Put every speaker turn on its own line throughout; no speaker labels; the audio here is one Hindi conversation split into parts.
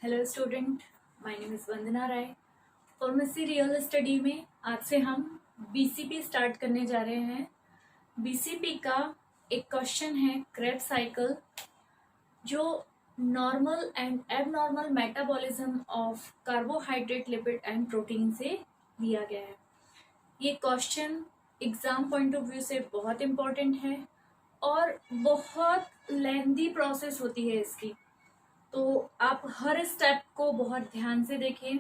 Hello student, my name is Vandana Rai. Pharmacy real study में आज से हम बीसीपी स्टार्ट करने जा रहे हैं। बीसीपी का एक क्वेश्चन है क्रेब्स साइकिल, जो normal and abnormal metabolism of carbohydrate, lipid and protein से लिया गया है। ये question exam point of view से बहुत इम्पोर्टेंट है और बहुत लेंथी प्रोसेस होती है इसकी, तो आप हर स्टेप को बहुत ध्यान से देखें।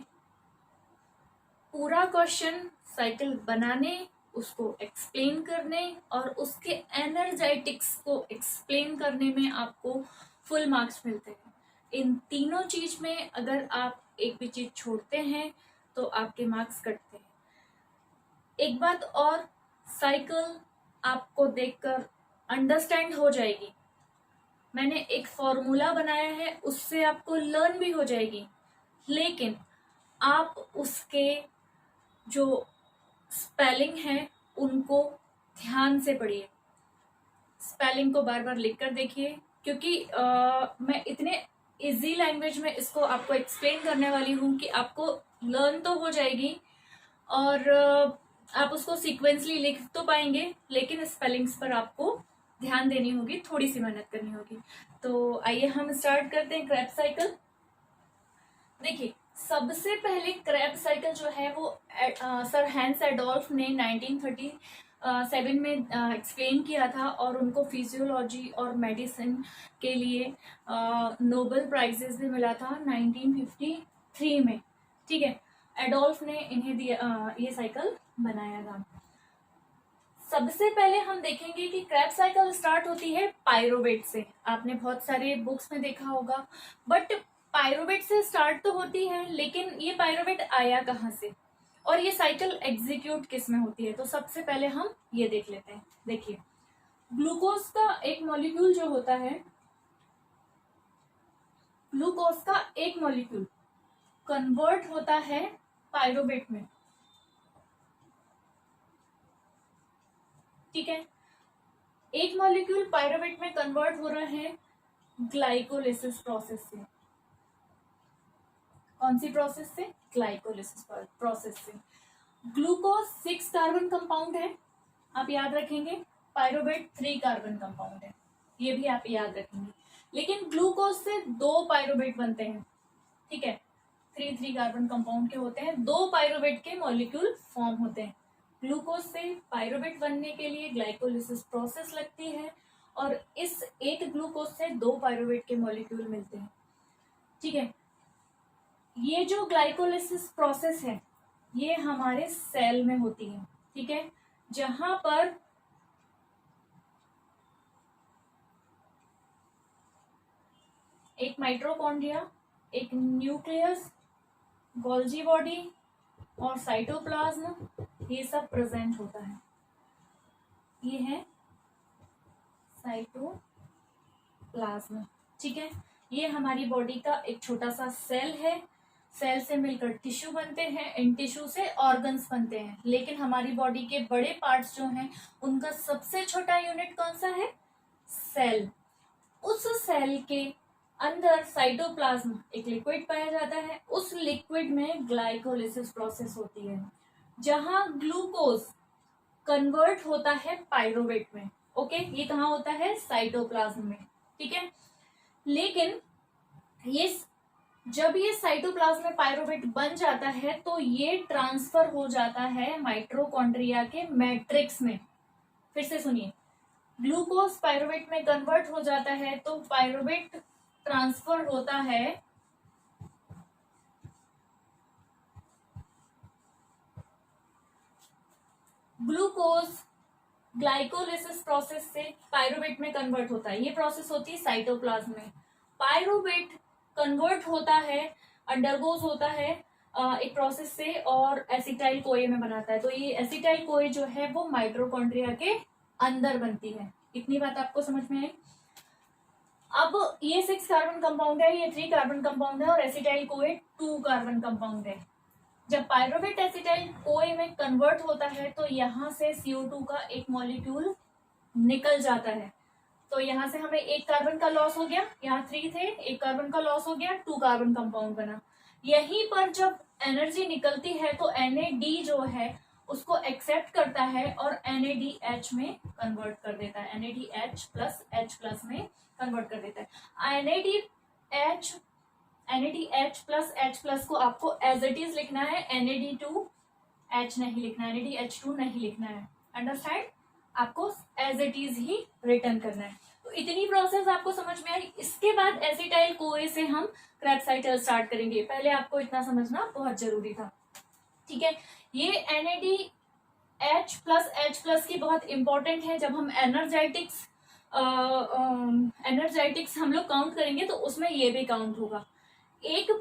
पूरा क्वेश्चन साइकिल बनाने, उसको एक्सप्लेन करने और उसके एनर्जेटिक्स को एक्सप्लेन करने में आपको फुल मार्क्स मिलते हैं। इन तीनों चीज में अगर आप एक भी चीज छोड़ते हैं तो आपके मार्क्स कटते हैं। एक बात और, साइकिल आपको देखकर अंडरस्टैंड हो जाएगी। मैंने एक फॉर्मूला बनाया है, उससे आपको लर्न भी हो जाएगी, लेकिन आप उसके जो स्पेलिंग है उनको ध्यान से पढ़िए। स्पेलिंग को बार बार लिख कर देखिए, क्योंकि मैं इतने इजी लैंग्वेज में इसको आपको एक्सप्लेन करने वाली हूँ कि आपको लर्न तो हो जाएगी और आप उसको सीक्वेंसली लिख तो पाएंगे, लेकिन स्पेलिंग्स पर आपको ध्यान देनी होगी, थोड़ी सी मेहनत करनी होगी। तो आइए हम स्टार्ट करते हैं क्रेब्स साइकिल। देखिए, सबसे पहले क्रेब्स साइकिल जो है वो सर हैंस एडोल्फ ने 1937 में एक्सप्लेन किया था और उनको फिजियोलॉजी और मेडिसिन के लिए नोबेल प्राइजेस भी मिला था 1953 में। ठीक है, एडोल्फ ने इन्हें दिया, ये साइकिल बनाया था। सबसे पहले हम देखेंगे कि क्रेब्स साइकिल स्टार्ट होती है पायरोवेट से। आपने बहुत सारे बुक्स में देखा होगा, बट पायरोवेट से स्टार्ट तो होती है, लेकिन ये पायरोवेट आया कहाँ से और ये साइकिल एग्जीक्यूट किस में होती है, तो सबसे पहले हम ये देख लेते हैं। देखिए, ग्लूकोज का एक मॉलिक्यूल जो होता है, ग्लूकोज का एक मॉलिक्यूल कन्वर्ट होता है पायरोवेट में। ठीक है, एक मॉलिक्यूल पायरोवेट में कन्वर्ट हो रहा है ग्लाइकोलिसिस प्रोसेस से। कौन सी प्रोसेस से? ग्लाइकोलिसिस प्रोसेस से। ग्लूकोज 6 कार्बन कंपाउंड है, आप याद रखेंगे। पायरोवेट 3 कार्बन कंपाउंड है, ये भी आप याद रखेंगे। लेकिन ग्लूकोज से 2 पायरोवेट बनते हैं। ठीक है, 3 कार्बन कंपाउंड के होते हैं, 2 पायरोवेट के मॉलिक्यूल फॉर्म होते हैं। ग्लूकोज से पायरोवेट बनने के लिए ग्लाइकोलिसिस प्रोसेस लगती है और इस एक ग्लूकोज से 2 पायरोवेट के मॉलिक्यूल मिलते हैं। ठीक है, ये जो ग्लाइकोलिसिस प्रोसेस है ये हमारे सेल में होती है। ठीक है, जहां पर एक माइटोकॉन्ड्रिया, एक न्यूक्लियस, गोल्जी बॉडी और साइटोप्लाज्म, ये सब प्रेजेंट होता है। ये है साइटोप्लाज्म। ठीक है, ये हमारी बॉडी का एक छोटा सा सेल है। सेल से मिलकर टिश्यू बनते हैं, इन टिश्यू से ऑर्गन्स बनते हैं, लेकिन हमारी बॉडी के बड़े पार्ट्स जो हैं उनका सबसे छोटा यूनिट कौन सा है? सेल। उस सेल के अंदर साइटोप्लाज्म एक लिक्विड पाया जाता है, उस लिक्विड में ग्लाइकोलिसिस प्रोसेस होती है, जहां ग्लूकोज कन्वर्ट होता है पायरोवेट में। ओके, ये कहाँ होता है? साइटोप्लाज्म में। ठीक है, लेकिन ये जब ये साइटोप्लाज्म में पायरोवेट बन जाता है तो ये ट्रांसफर हो जाता है माइटोकॉन्ड्रिया के मैट्रिक्स में। फिर से सुनिए, ग्लूकोज पायरोवेट में कन्वर्ट हो जाता है तो पायरोवेट ट्रांसफर होता है ग्लूकोज ग्लाइकोलिसिस प्रोसेस से पायरोवेट में कन्वर्ट होता है। ये प्रोसेस होती है साइटोप्लाज्म में। पायरोवेट कन्वर्ट होता है, अंडरगोज होता है एक प्रोसेस से और एसिटाइल कोए में बनाता है। तो ये एसिटाइल कोए जो है वो माइटोकॉन्ड्रिया के अंदर बनती है। इतनी बात आपको समझ में आई? अब ये 6 कार्बन कंपाउंड है, ये 3 कार्बन कंपाउंड है और एसिटाइल कोए 2 कार्बन कंपाउंड है। जब पायरोवेट एसिटाइल कोए में कन्वर्ट होता है तो यहां से CO2 का एक मॉलिक्यूल निकल जाता है। तो यहाँ से हमें एक कार्बन का लॉस हो गया, यहाँ 3 थे, एक कार्बन का लॉस हो गया, 2 कार्बन कंपाउंड बना। यहीं पर जब एनर्जी निकलती है तो NAD जो है उसको एक्सेप्ट करता है और NADH में कन्वर्ट कर देता है, NADH प्लस H+ में कन्वर्ट कर देता है। NADH प्लस H+ को आपको एज इट इज लिखना है, NAD2H नहीं लिखना है, NADH2 नहीं लिखना है, अंडरस्टैंड? आपको एज इट इज ही रिटर्न करना है। तो इतनी प्रोसेस आपको समझ में आई। इसके बाद एसिटाइल कोए से हम क्रेब्स साइकिल स्टार्ट करेंगे। पहले आपको इतना समझना बहुत जरूरी था, ठीक है? ये NADH प्लस H+ की बहुत इंपॉर्टेंट है। जब हम एनर्जेटिक्स हम लोग काउंट करेंगे तो उसमें ये भी काउंट होगा। एक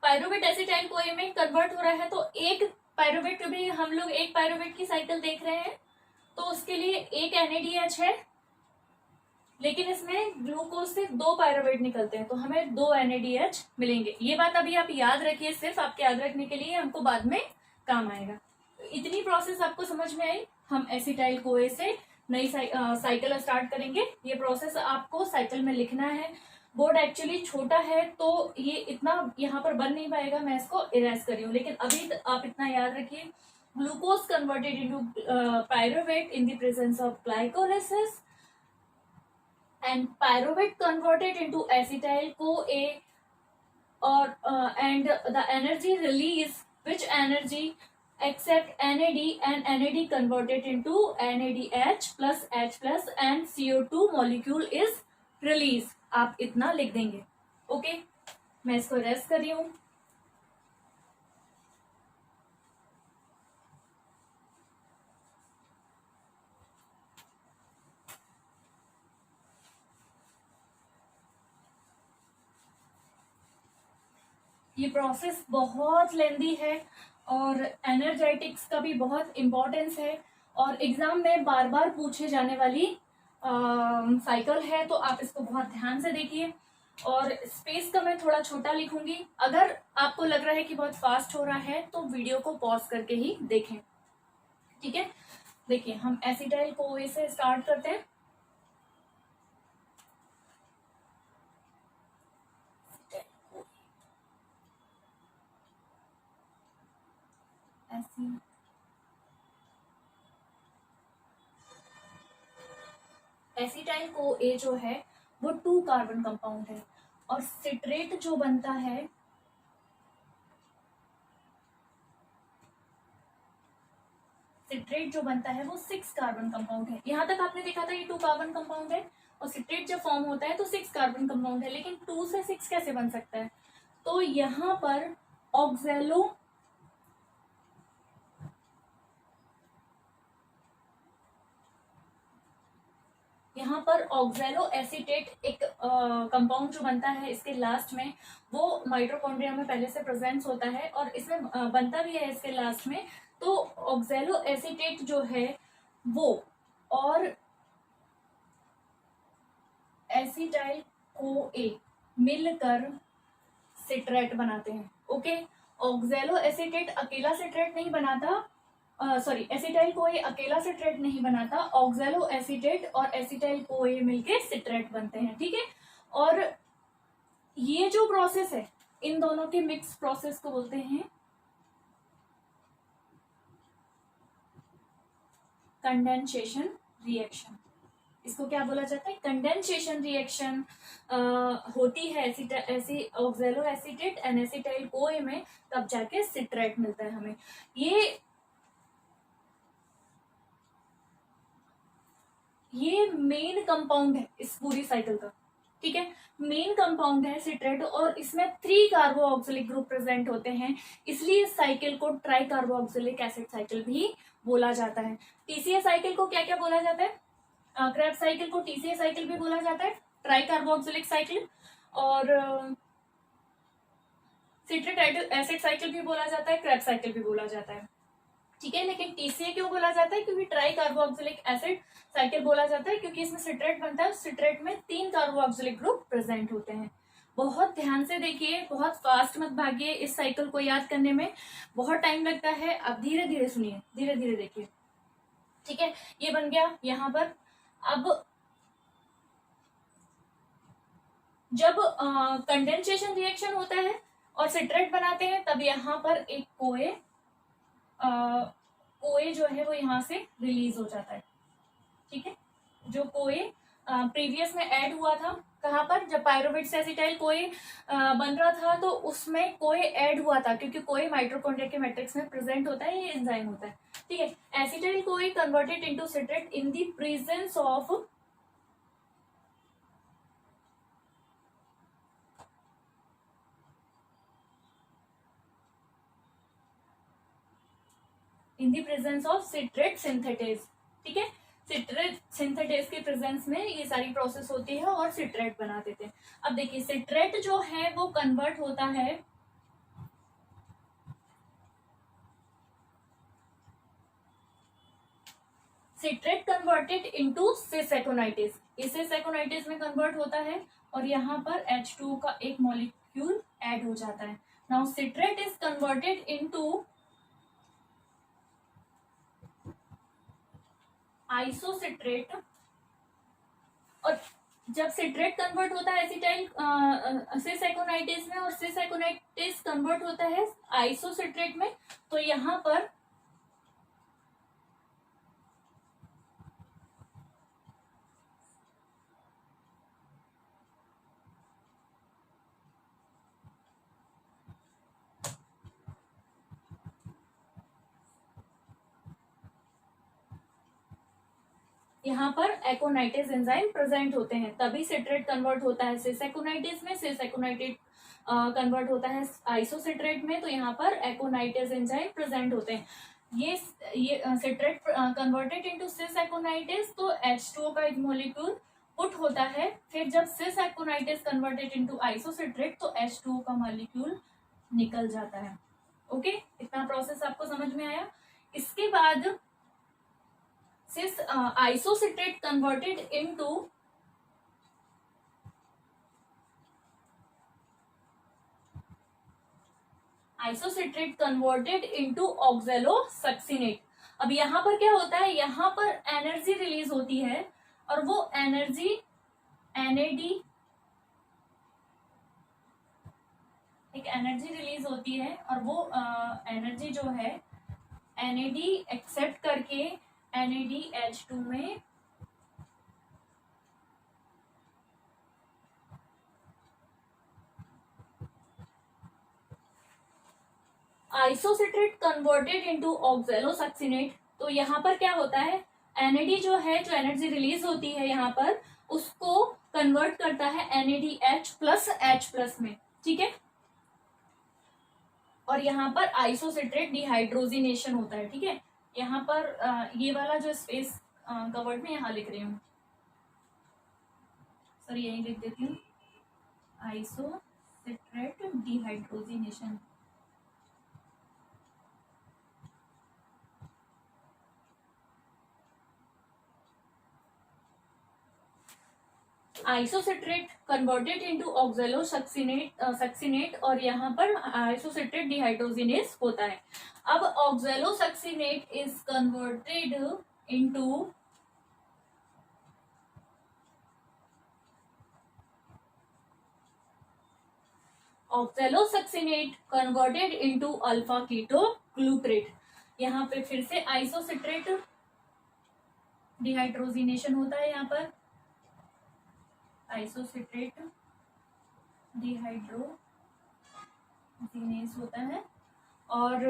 पायरुवेट एसिटाइल कोए में कन्वर्ट हो रहा है, तो एक पायरुवेट भी हम लोग एक पायरुवेट की साइकिल देख रहे हैं, तो उसके लिए एक NADH है, लेकिन इसमें ग्लूकोज से 2 पायरुवेट निकलते हैं, तो हमें 2 NADH मिलेंगे। ये बात अभी आप याद रखिए, सिर्फ आपके याद रखने के लिए, हमको बाद में काम आएगा। तो इतनी प्रोसेस आपको समझ में आई। हम एसिटाइल कोए से नई साइकिल स्टार्ट करेंगे। ये प्रोसेस आपको साइकिल में लिखना है। बोर्ड एक्चुअली छोटा है तो ये इतना यहाँ पर बन नहीं पाएगा, मैं इसको इरेज कर रही हूँ, लेकिन अभी आप इतना याद रखिए, glucose converted into pyruvate in the presence of glycolysis and pyruvate converted into acetyl CoA, or and the energy release, which energy except NAD and NAD converted into NADH plus H+ and CO2 molecule is released। आप इतना लिख देंगे, ओके? मैं इसको रेस्ट कर रही हूँ। ये प्रोसेस बहुत लेंदी है और एनर्जेटिक्स का भी बहुत इम्पोर्टेंस है, और एग्जाम में बार बार पूछे जाने वाली साइकिल है, तो आप इसको बहुत ध्यान से देखिए। और स्पेस का मैं थोड़ा छोटा लिखूंगी। अगर आपको लग रहा है कि बहुत फास्ट हो रहा है तो वीडियो को पॉज करके ही देखें, ठीक है? देखिए, हम एसिटाइल कोए से स्टार्ट करते हैं। एसिटाइल कोए जो है वो 2 कार्बन कंपाउंड है, और सिट्रेट जो बनता है वो 6 कार्बन कंपाउंड है। यहां तक आपने देखा था ये 2 कार्बन कंपाउंड है, और सिट्रेट जब फॉर्म होता है तो 6 कार्बन कंपाउंड है, लेकिन 2 से 6 कैसे बन सकता है? तो यहाँ पर ऑक्सैलो एसीटेट एक कंपाउंड जो बनता है इसके लास्ट में, वो माइटोकॉन्ड्रिया में पहले से प्रेजेंस होता है और इसमें बनता भी है इसके लास्ट में। तो ऑक्सैलो एसीटेट जो है वो और एसिटाइल कोए मिलकर सिट्रेट बनाते हैं, ओके? ऑक्सैलो एसीटेट अकेला सिट्रेट नहीं बनाता, एसिटाइल कोए अकेला सिट्रेट नहीं बनाता, ऑक्सैलो एसीटेट और एसिटाइल कोए मिलके सिट्रेट बनते हैं, ठीक है? और ये जो प्रोसेस है इन दोनों के मिक्स प्रोसेस को बोलते हैं कंडेंसेशन रिएक्शन। इसको क्या बोला जाता है? कंडेंसेशन रिएक्शन होती है ऐसी oxalo acetate and acetyl CoA में, तब जाके सिट्रेट मिलता है हमें। ये मेन कंपाउंड है इस पूरी साइकिल का, ठीक है? मेन कंपाउंड है सिट्रेट, और इसमें 3 कार्बोक्सिलिक ग्रुप प्रेजेंट होते हैं, इसलिए इस साइकिल को ट्राई कार्बोक्सिलिक एसिड साइकिल भी बोला जाता है। TCA साइकिल को क्या क्या बोला जाता है? क्रेब्स साइकिल को TCA साइकिल भी बोला जाता है, ट्राई कार्बोक्सिलिक साइकिल, और सिट्रेट एसिड साइकिल भी बोला जाता है, क्रेब्स साइकिल भी बोला जाता है, ठीक है? लेकिन TCA क्यों बोला जाता है? क्योंकि ट्राई कार्बोक्सिलिक एसिड साइकिल बोला जाता है क्योंकि इसमें सिट्रेट बनता है, सिट्रेट में 3 कार्बोक्सिलिक ग्रुप प्रेजेंट होते हैं। बहुत ध्यान से देखिए, बहुत फास्ट मत भागिए, इस साइकिल को याद करने में बहुत टाइम लगता है। आप धीरे धीरे सुनिए, धीरे धीरे देखिए, ठीक है? ये बन गया यहाँ पर। अब जब कंडेंसेशन रिएक्शन होता है और सिट्रेट बनाते हैं तब यहाँ पर एक कोए कोए जो है वो यहाँ से रिलीज हो जाता है। ठीक है, जो कोए प्रीवियस में ऐड हुआ था, कहाँ पर, जब पायरुवेट से एसिटाइल कोए बन रहा था तो उसमें कोए ऐड हुआ था, क्योंकि कोए माइटोकॉन्ड्रिया के मैट्रिक्स में प्रेजेंट होता है, ये एंजाइम होता है। ठीक है, acetyl CoA converted into citrate in the presence of citrate synthetase. ठीक है, सिट्रेट सिंथेटेज के प्रेजेंस में ये सारी प्रोसेस होती है और सिट्रेट बना देते हैं। अब देखिए सिट्रेट जो है वो कन्वर्ट होता है सिट्रेट कन्वर्टेड इनटू सिस एकोनाइटिस, इसे एकोनाइटिस में कन्वर्ट होता है और यहाँ पर H2O का एक मॉलिक्यूल ऐड हो जाता है। Now citrate is converted into isocitrate, और जब सिट्रेट कन्वर्ट होता है एसिटाइल सिस एकोनाइटिस में और सिस एकोनाइटिस कन्वर्ट होता है आइसोसिट्रेट में, तो यहाँ पर एकोनाइटिस एंजाइम प्रेजेंट होते हैं, तभी सिट्रेट कन्वर्ट होता है सिस एकोनाइटिस में, सिस एकोनाइटिस कन्वर्ट होता है आइसोसिट्रेट में, तो यहाँ पर एकोनाइटिस एंजाइम प्रेजेंट होते हैं। ये सिट्रेट कन्वर्टेड इनटू सिस एकोनाइटिस, तो H2O का एक मॉलिक्यूल पुट होता है, फिर जब सिस एकोनाइटिस कन्वर्टेड इनटू आइसोसिट्रेट तो H2O का मॉलिक्यूल निकल जाता है। ओके, इतना प्रोसेस आपको समझ में आया। इसके बाद cis isocitrate converted into isocitrate converted into oxalosuccinate. अब यहाँ पर क्या होता है, यहाँ पर एनर्जी रिलीज होती है और वो एनर्जी NAD, एक एनर्जी रिलीज होती है और वो एनर्जी जो है NAD एक्सेप्ट करके NADH2 में आइसोसिट्रेट कन्वर्टेड इनटू ऑक्सैलोसक्सिनेट। तो यहाँ पर क्या होता है, NAD जो है, जो एनर्जी रिलीज होती है यहाँ पर, उसको कन्वर्ट करता है NADH प्लस H प्लस में। ठीक है, और यहाँ पर आइसोसिट्रेट डिहाइड्रोजिनेशन होता है। ठीक है, यहाँ पर ये वाला जो स्पेस कवर्ड में यहाँ लिख रही हूँ, सर यही लिख देती हूँ, isocitrate dehydrogenation. Isocitrate converted into oxalosuccinate और यहाँ पर आइसोसिट्रेट डिहाइड्रोजिनेस होता है। अब oxalosuccinate is converted into oxalosuccinate converted into alpha keto glutarate. यहाँ पे फिर से आइसोसिट्रेट डिहाइड्रोजिनेशन होता है, यहाँ पर आइसोसिट्रेट डिहाइड्रोजिनेस होता है और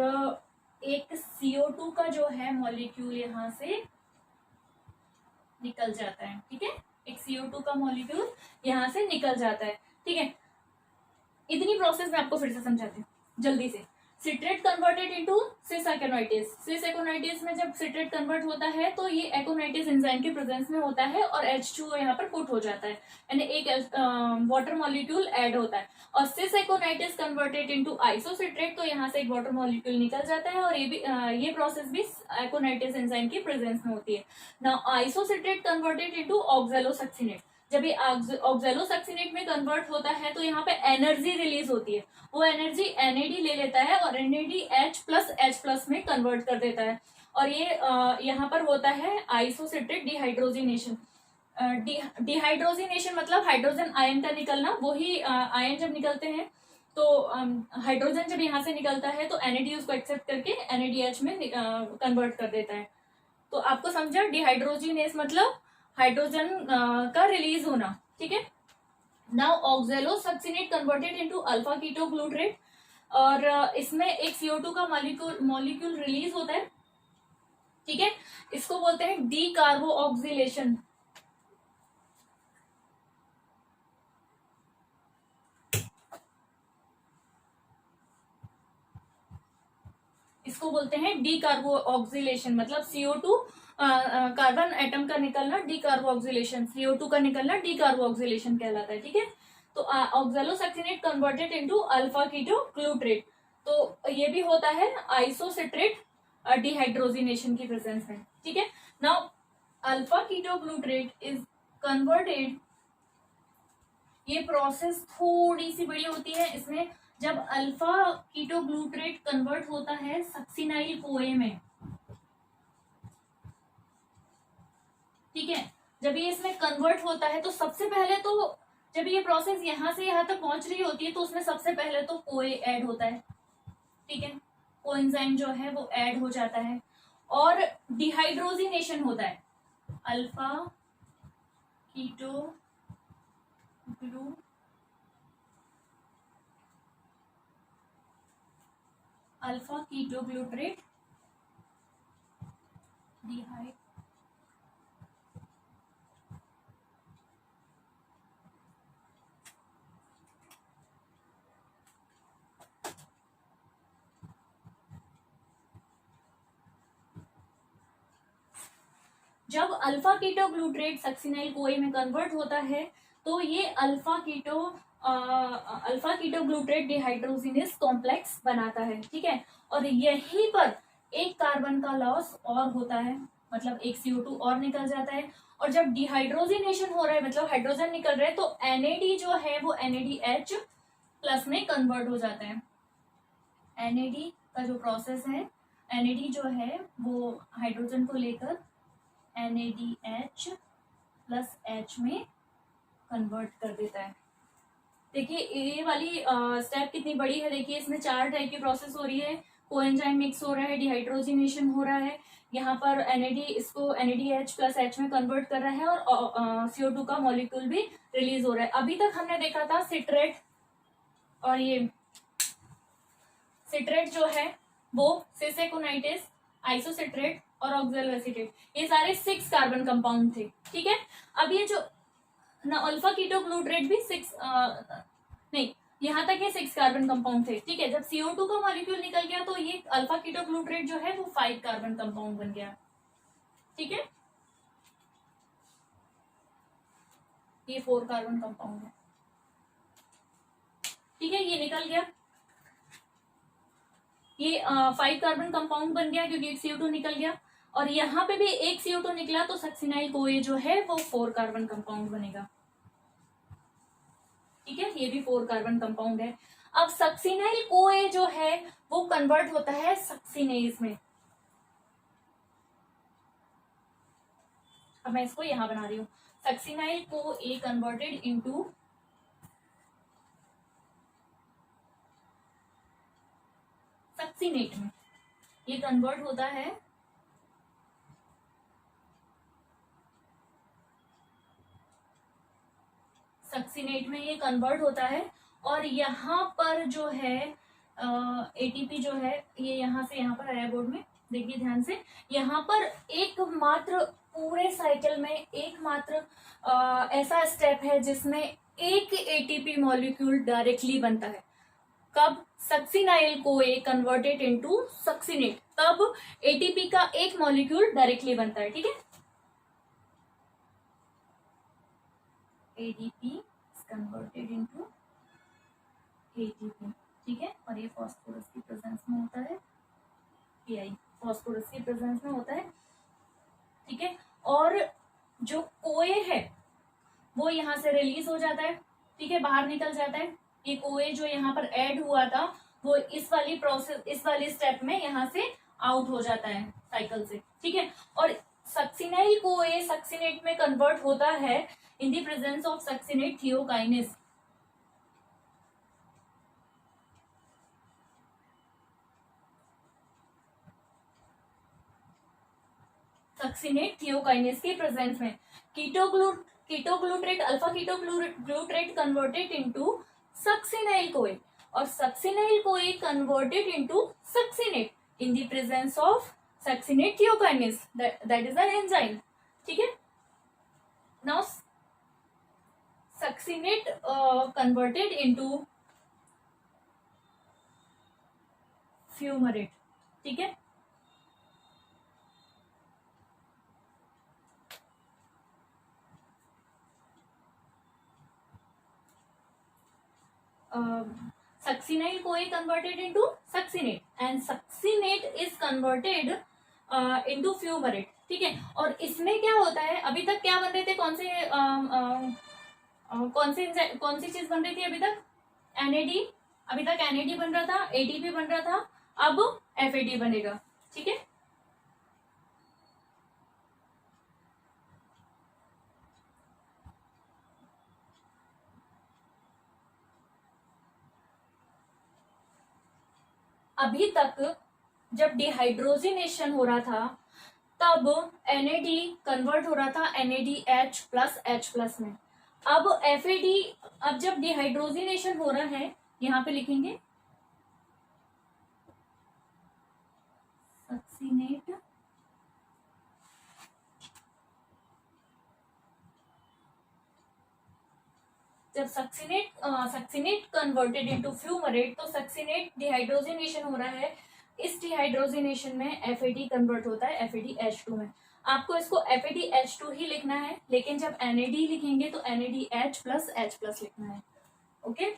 एक CO2 का जो है मॉलिक्यूल यहाँ से निकल जाता है। ठीक है, एक CO2 का मॉलिक्यूल यहाँ से निकल जाता है। ठीक है, इतनी प्रोसेस मैं आपको फिर से समझाती हूँ जल्दी से। सिट्रेट कन्वर्टेड इनटू सिस एकोनाइटिस, सिस एकोनाइटिस में जब सिट्रेट कन्वर्ट होता है तो ये एकोनाइटिस एंजाइम के प्रेजेंस में होता है और H2O यहाँ पर पुट हो जाता है, यानी एक वाटर मॉलिक्यूल ऐड होता है। और सिस एकोनाइटिस कन्वर्टेड इनटू आइसोसिट्रेट, तो यहाँ से एक वाटर मॉलिक्यूल निकल जाता है और ये प्रोसेस भी एकोनाइटिस एंजाइम के प्रेजेंस में होती है। नाउ आइसोसिट्रेट कन्वर्टेड इनटू ऑक्सैलोसक्सिनेट, जब ये ऑक्सैलोसक्सिनेट में कन्वर्ट होता है तो यहाँ पे एनर्जी रिलीज होती है, वो एनर्जी NAD ले लेता है और NADH प्लस H प्लस में कन्वर्ट कर देता है और ये यहाँ पर होता है आइसोसिट्रेट डिहाइड्रोजिनेशन। डिहाइड्रोजिनेशन मतलब हाइड्रोजन आयन का निकलना, वही आयन जब निकलते हैं तो हाइड्रोजन जब यहाँ से निकलता है तो NAD उसको एक्सेप्ट करके NADH में कन्वर्ट कर देता है। तो आपको समझा, डिहाइड्रोजिनेस मतलब हाइड्रोजन का रिलीज होना, ठीक है। Now oxalosuccinate converted into alpha keto glutarate, और इसमें एक CO2 का मॉलिक्यूल रिलीज होता है, ठीक है। इसको बोलते हैं डी कार्बो ऑक्सीलेशन। इसको बोलते हैं डी कार्बो ऑक्सीलेशन, मतलब CO2 कार्बन एटम का निकलना डी कार्बो ऑक्सीलेशन, CO2 का निकलना डी कार्बो ऑक्सीलेशन कहलाता है, ठीक है। तो ऑक्सैलोसक्सिनेट कन्वर्टेड इनटू अल्फा कीटो ग्लूट्रेट, तो ये भी होता है आइसोसिट्रेट डिहाइड्रोजिनेशन की प्रेजेंस में, ठीक है। Now alpha keto glutarate is converted, ये प्रोसेस थोड़ी सी बड़ी होती है। इसमें जब अल्फा कीटो ग्लूट्रेट कन्वर्ट होता है सक्सिनाइल कोए में, ठीक है, जब ये इसमें कन्वर्ट होता है तो सबसे पहले तो जब ये प्रोसेस यहां से यहां तक पहुंच रही होती है तो उसमें सबसे पहले तो कोए ऐड होता है, ठीक है, कोएंजाइम जो है वो ऐड हो जाता है और डिहाइड्रोजिनेशन होता है। Alpha keto glu alpha keto glutarate डिहाइड जब अल्फा कीटो ग्लूट्रेट सक्सिनाइल कोए में कन्वर्ट होता है तो ये अल्फा कीटो ग्लूट्रेट डिहाइड्रोजिनेस कॉम्प्लेक्स बनाता है, ठीक है। और यहीं पर एक कार्बन का लॉस और होता है, मतलब एक CO2 और निकल जाता है। और जब डिहाइड्रोजिनेशन हो रहा है मतलब हाइड्रोजन निकल रहा है तो NAD जो है वो NADH प्लस में कन्वर्ट हो जाता है। NAD का जो प्रोसेस है, NAD जो है वो हाइड्रोजन को लेकर NADH प्लस H में कन्वर्ट कर देता है। देखिए ये वाली स्टेप कितनी बड़ी है, देखिए इसमें 4 टाइप की प्रोसेस हो रही है, कोएंजाइम मिक्स हो रहा है, डिहाइड्रोजिनेशन हो रहा है, यहाँ पर NAD इसको NADH प्लस H में कन्वर्ट कर रहा है और CO2 का मॉलिक्यूल भी रिलीज हो रहा है। अभी तक हमने देखा था सिट्रेट, और ये सिट्रेट जो है वो सिसेकोनाइटिस, आइसोसिट्रेट और ऑक्सैलोएसीटेट, ये सारे 6 कार्बन कंपाउंड थे, ठीक है। अब ये जो ना अल्फा कीटो ग्लूट्रेट भी 6 नहीं, यहाँ तक ये 6 कार्बन कंपाउंड थे, ठीक है। जब CO2 का मॉलिक्यूल निकल गया तो ये अल्फा कीटो ग्लूट्रेट जो है वो 5 कार्बन कंपाउंड बन गया, ठीक है। ये 4 कार्बन कंपाउंड है, ठीक है, ये निकल गया, ये 5 कार्बन कंपाउंड बन गया क्योंकि एक CO2 निकल गया। और यहाँ पे भी एक CO2 निकला तो सक्सिनाइल कोए जो है वो 4 कार्बन कंपाउंड बनेगा, ठीक है, ये भी 4 कार्बन कंपाउंड है। अब सक्सिनाइल कोए जो है वो कन्वर्ट होता है सक्सिनेज में। अब मैं इसको यहां बना रही हूं, सक्सिनाइल को ए कन्वर्टेड इनटू सक्सिनेट में, ये कन्वर्ट होता है सक्सिनेट में, ये कन्वर्ट होता है। और यहाँ पर जो है ATP जो है ये यहाँ से यहाँ पर आया बोर्ड में, देखिए ध्यान से, यहाँ पर एकमात्र पूरे साइकिल में एकमात्र ऐसा स्टेप है जिसमें एक ATP मॉलिक्यूल डायरेक्टली बनता है। कब? सक्सिनाइल को ए कन्वर्टेड इनटू सक्सिनेट, तब ATP का एक मॉलिक्यूल डायरेक्टली बनता है, ठीक है। ADP कन्वर्टेड इनटू ATP, ठीक है। और ये फास्फोरस की प्रेजेंस में होता है, Ai फास्फोरस की प्रेजेंस में होता है, ठीक है। और जो कोए है वो यहाँ से रिलीज हो जाता है, ठीक है, बाहर निकल जाता है। ये कोए जो यहाँ पर ऐड हुआ था वो इस वाली प्रोसेस, इस वाली स्टेप में यहाँ से आउट हो जाता है साइकिल से, ठीक है। और सक्सिनाइल CoA सक्सिनेट में कन्वर्ट होता है in the presence of succinate thiokinase. Succinate thiokinase के प्रेजेंस में ketoglutarate alpha ketoglutarate converted into succinyl CoA और succinyl CoA converted into succinate in the presence of succinate thiokinase, that is an enzyme. ठीक है, now succinate converted into fumarate. ठीक है, succinyl CoA converted into succinate and succinate is converted into fumarate। ठीक है, और इसमें क्या होता है, अभी तक क्या बन रहे थे, कौन सी चीज बन रही थी अभी तक? NAD, अभी तक NAD बन रहा था, ATP बन रहा था, अब FAD बनेगा। ठीक है, अभी तक जब डिहाइड्रोजिनेशन हो रहा था तब NAD कन्वर्ट हो रहा था NADH प्लस H प्लस में। अब FAD, अब जब डिहाइड्रोजिनेशन हो रहा है, यहां पे लिखेंगे सक्सिनेट जब सक्सिनेट कन्वर्टेड इनटू फ्यूमरेट, तो सक्सिनेट डिहाइड्रोजिनेशन हो रहा है, इस डिहाइड्रोजिनेशन में FAD कन्वर्ट होता है FADH2 में। आपको इसको FADH2 ही लिखना है, लेकिन जब NAD लिखेंगे तो NADH प्लस H प्लस लिखना है। ओके,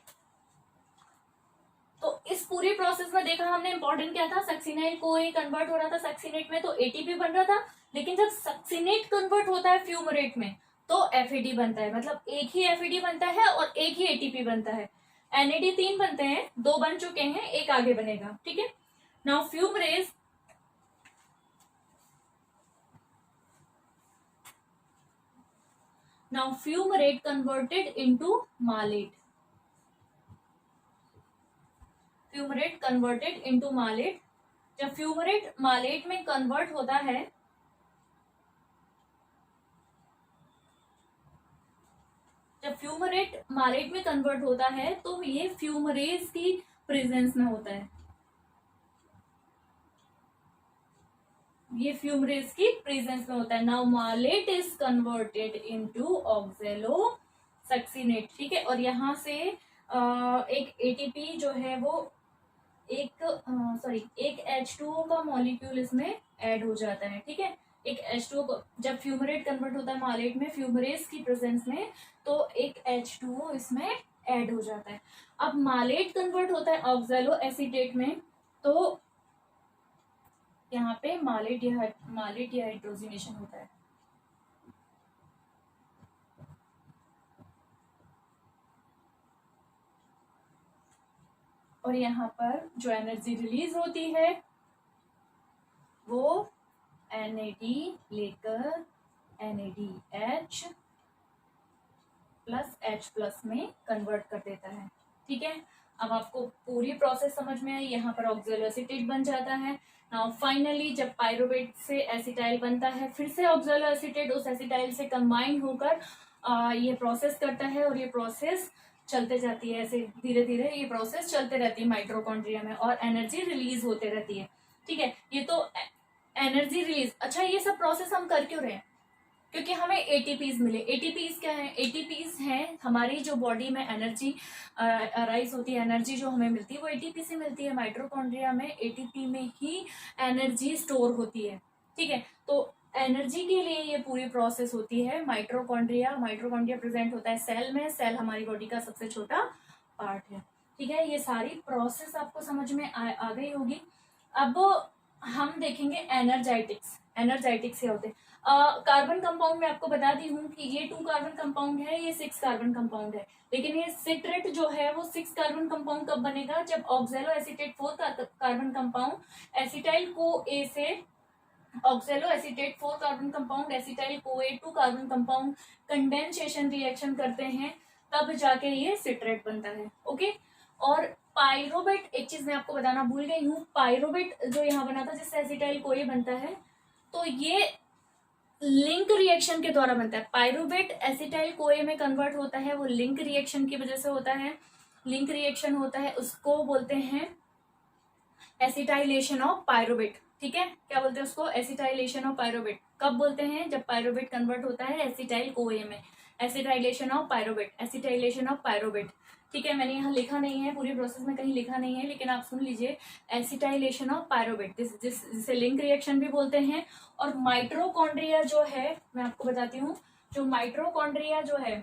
तो इस पूरे प्रोसेस में देखा हमने, इंपॉर्टेंट क्या था, सक्सिनाइल CoA कन्वर्ट हो रहा था सक्सिनेट में तो ATP बन रहा था, लेकिन जब सक्सिनेट कन्वर्ट होता है फ्यूमरेट में तो FAD बनता है, मतलब एक ही FAD बनता है और एक ही ATP बनता है। NAD 3 बनते हैं, 2 बन चुके हैं, एक आगे बनेगा। ठीक है, now fumarase now fumarate converted into malate, fumarate converted into malate. जब फ्यूमरेट मालेट में कन्वर्ट होता है, जब फ्यूमरेट मालेट में कन्वर्ट होता है तो ये फ्यूमरेज की प्रेजेंस में होता है, ये फ्यूमरेज की प्रेजेंस में होता है। Now malate is converted into oxalosuccinate. ठीक है, और यहां से एक ATP जो है वो एक H2O का मॉलिक्यूल इसमें ऐड हो जाता है। ठीक है, एक H2O जब फ्यूमरेट कन्वर्ट होता है मालेट में फ्यूमरेज की प्रेजेंस में, तो एक H2O इसमें ऐड हो जाता है। अब मालेट कन्वर्ट होता है ऑक्सैलो एसीटेट में, तो यहाँ पे मालेट डिहाइड्रोजिनेशन होता है। और यहाँ पर जो एनर्जी रिलीज होती है वो NAD लेकर NADH प्लस H प्लस में कन्वर्ट कर देता है। ठीक है, अब आपको पूरी प्रोसेस समझ में आई। यहाँ पर ऑक्सैलो एसीटेट बन जाता है। नाउ फाइनली जब पायरुवेट से एसिटाइल बनता है, फिर से ऑक्सैलो एसीटेट उस एसिटाइल से कंबाइन होकर ये प्रोसेस करता है, और ये प्रोसेस चलते जाती है, ऐसे धीरे धीरे ये प्रोसेस चलते रहती है माइटोकॉन्ड्रिया में, और एनर्जी रिलीज होते रहती है। ठीक है, ये तो एनर्जी रिलीज। अच्छा, ये सब प्रोसेस हम कर क्यों रहे हैं? क्योंकि हमें एटीपीज मिले। एटीपीज क्या है? एटीपीज हैं हमारी जो बॉडी में एनर्जी अराइज होती है, एनर्जी जो हमें मिलती है वो एटीपी से मिलती है। माइटोकॉन्ड्रिया में एटीपी में ही एनर्जी स्टोर होती है। ठीक है, तो एनर्जी के लिए ये पूरी प्रोसेस होती है। माइटोकॉन्ड्रिया प्रेजेंट होता है सेल में। सेल हमारी बॉडी का सबसे छोटा पार्ट है। ठीक है, ये सारी प्रोसेस आपको समझ में आ गई होगी। अब हम देखेंगे एनर्जाइटिक्स। एनर्जाइटिक्स क्या होते हैं? कार्बन कंपाउंड में आपको बता दी हूँ कि ये 2 कार्बन कंपाउंड है, ये 6 कार्बन कंपाउंड है। लेकिन ये सिट्रेट जो है वो 6 कार्बन कंपाउंड कब बनेगा? जब oxaloacetate 4 carbon compound acetyl CoA से oxaloacetate 4 carbon compound acetyl CoA 2 carbon compound condensation reaction करते हैं, तब जाके ये सिट्रेट बनता है। ओके, और पायरोवेट, एक चीज मैं आपको बताना भूल गई हूँ, पायरोवेट जो यहाँ बना था जिससे एसिटाइल कोए बनता है, तो ये लिंक रिएक्शन के द्वारा बनता है। पायरोवेट एसिटाइल कोए में कन्वर्ट होता है, वो लिंक रिएक्शन की वजह से होता है। लिंक रिएक्शन होता है, उसको बोलते हैं एसिटाइलेशन ऑफ पायरोवेट। ठीक है, क्या बोलते हैं उसको? Acetylation of pyruvate. कब बोलते हैं? जब पायरोवेट कन्वर्ट होता है एसिटाइल कोए में। Acetylation of pyruvate, acetylation of pyruvate. ठीक है, मैंने यहाँ लिखा नहीं है, पूरी प्रोसेस में कहीं लिखा नहीं है, लेकिन आप सुन लीजिए, एसिटाइलेशन ऑफ पायरोवेट, जिसे लिंक रिएक्शन भी बोलते हैं। और माइट्रोकॉन्ड्रिया जो है, मैं आपको बताती हूँ, जो माइट्रोकॉन्ड्रिया जो है,